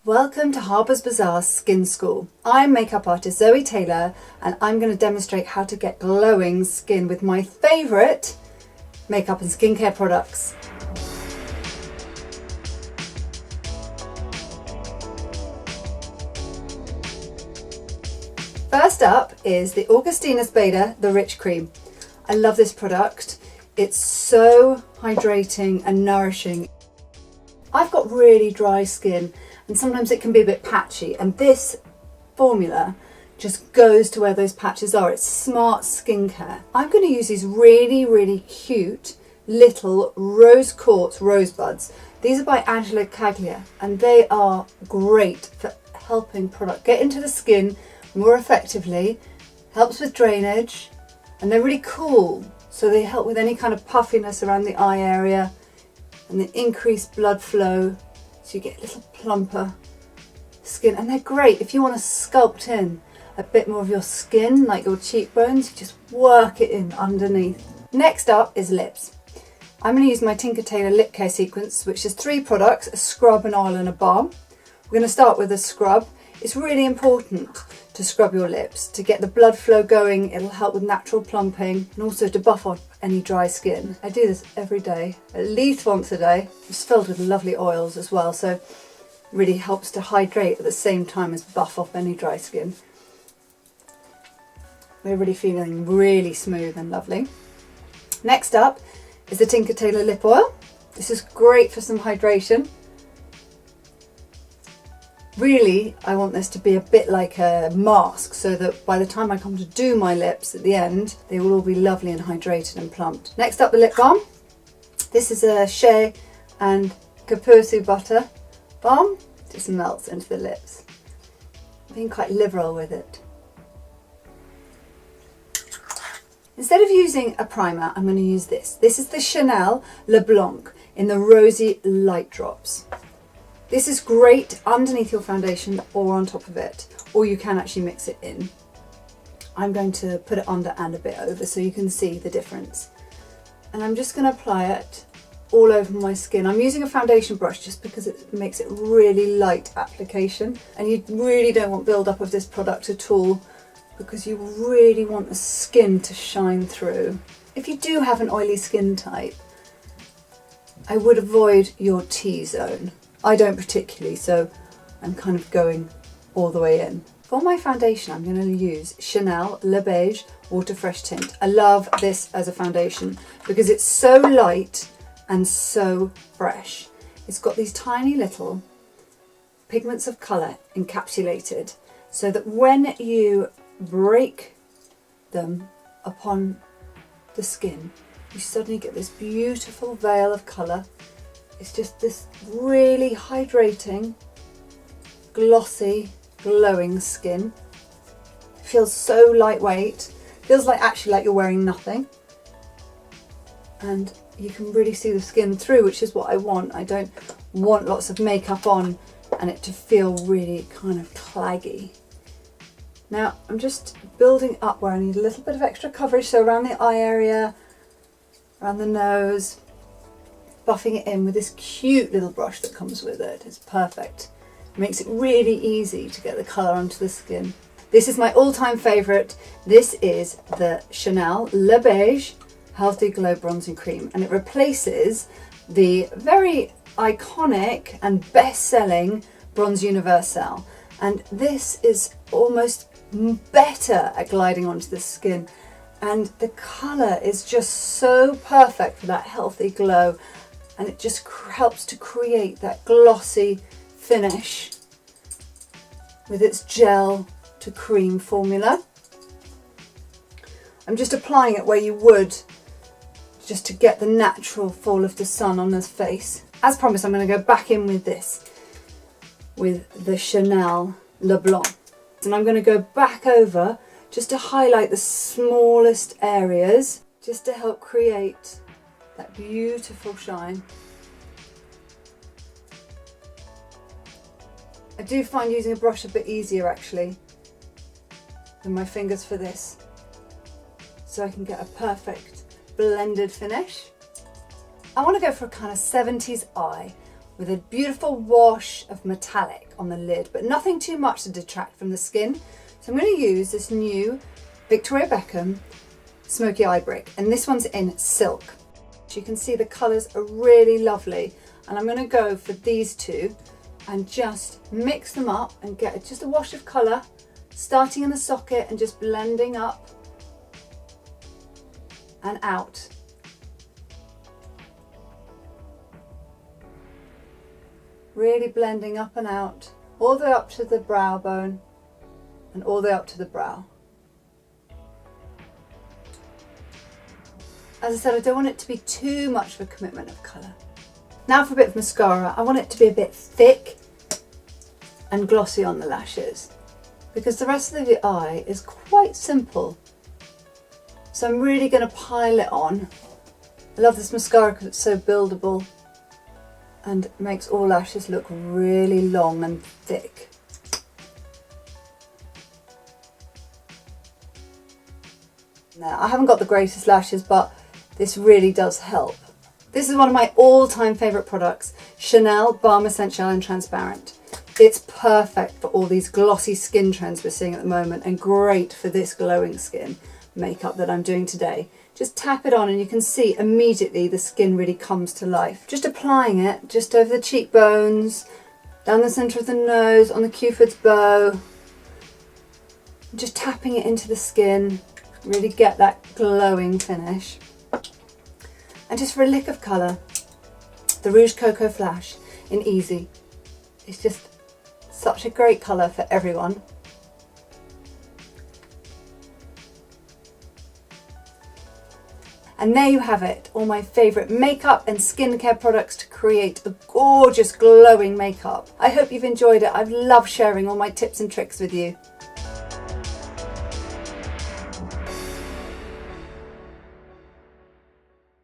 Welcome to Harper's Bazaar's Skin School. I'm makeup artist Zoë Taylor and I'm going to demonstrate how to get glowing skin with my favourite makeup and skincare products. First up is the Augustinus Beta, the Rich Cream. I love this product. It's so hydrating and nourishing. I've got really dry skin and sometimes it can be a bit patchy, and this formula just goes to where those patches are. It's smart skincare. I'm going to use these really cute little rose quartz rosebuds. These are by Angela Caglia and they are great for helping product get into the skin more effectively, helps with drainage, and they're really cool, so they help with any kind of puffiness around the eye area and the increased blood flow, so you get a little plumper skin. And they're great if you want to sculpt in a bit more of your skin, like your cheekbones. You just work it in underneath. Next up is lips. I'm going to use my Tinker Tailor lip care sequence, which is 3 products: a scrub, an oil and a balm. We're going to start with a scrub. It's really important to scrub your lips to get the blood flow going. It'll help with natural plumping and also to buff off any dry skin. I do this every day, at least once a day. It's filled with lovely oils as well, so really helps to hydrate at the same time as buff off any dry skin. We're really feeling really smooth and lovely. Next up is the Tinker Tailor lip oil. This is great for some hydration. Really, I want this to be a bit like a mask, so that by the time I come to do my lips at the end, they will all be lovely and hydrated and plumped. Next up, the lip balm. This is a shea and kapursu butter balm. Just melts into the lips. I'm being quite liberal with it. Instead of using a primer, I'm going to use this. This is the Chanel Le Blanc in the Rosy Light Drops. This is great underneath your foundation or on top of it, or you can actually mix it in. I'm going to put it under and a bit over so you can see the difference. And I'm just going to apply it all over my skin. I'm using a foundation brush just because it makes it really light application, and you really don't want build-up of this product at all because you really want the skin to shine through. If you do have an oily skin type, I would avoid your T-zone. I don't particularly, so I'm kind of going all the way in. For my foundation, I'm going to use Chanel Le Beige Water Fresh Tint. I love this as a foundation because it's so light and so fresh. It's got these tiny little pigments of colour encapsulated, so that when you break them upon the skin, you suddenly get this beautiful veil of colour. It's just this really hydrating, glossy, glowing skin. It feels so lightweight. Feels like actually like you're wearing nothing. And you can really see the skin through, which is what I want. I don't want lots of makeup on and it to feel really kind of claggy. Now I'm just building up where I need a little bit of extra coverage, so around the eye area, around the nose, buffing it in with this cute little brush that comes with it. It's perfect. It makes it really easy to get the colour onto the skin. This is my all-time favourite. This is the Chanel Le Beige Healthy Glow Bronzing Cream, and it replaces the very iconic and best-selling Bronze Universal. And this is almost better at gliding onto the skin, and the colour is just so perfect for that healthy glow. And it just helps to create that glossy finish with its gel to cream formula. I'm just applying it where you would, just to get the natural fall of the sun on the face. As promised, I'm going to go back in with this, with the Chanel Le Blanc. And I'm going to go back over just to highlight the smallest areas, just to help create that beautiful shine. I do find using a brush a bit easier actually than my fingers for this, so I can get a perfect blended finish. I want to go for a kind of 70s eye with a beautiful wash of metallic on the lid, but nothing too much to detract from the skin. So I'm going to use this new Victoria Beckham Smoky Eye Brick, and this one's in silk. So you can see the colours are really lovely, and I'm going to go for these two and just mix them up and get just a wash of colour, starting in the socket and just blending up and out. Really blending up and out, all the way up to the brow bone and all the way up to the brow. As I said, I don't want it to be too much of a commitment of colour. Now for a bit of mascara. I want it to be a bit thick and glossy on the lashes, because the rest of the eye is quite simple. So I'm really going to pile it on. I love this mascara because it's so buildable and makes all lashes look really long and thick. Now, I haven't got the greatest lashes, but this really does help. This is one of my all-time favourite products, Chanel Balm Essential and Transparent. It's perfect for all these glossy skin trends we're seeing at the moment, and great for this glowing skin makeup that I'm doing today. Just tap it on and you can see immediately the skin really comes to life. Just applying it just over the cheekbones, down the centre of the nose, on the Cupid's bow. Just tapping it into the skin, really get that glowing finish. And just for a lick of colour, the Rouge Coco Flash in Easy. It's just such a great colour for everyone. And there you have it, all my favourite makeup and skincare products to create a gorgeous glowing makeup. I hope you've enjoyed it. I've loved sharing all my tips and tricks with you.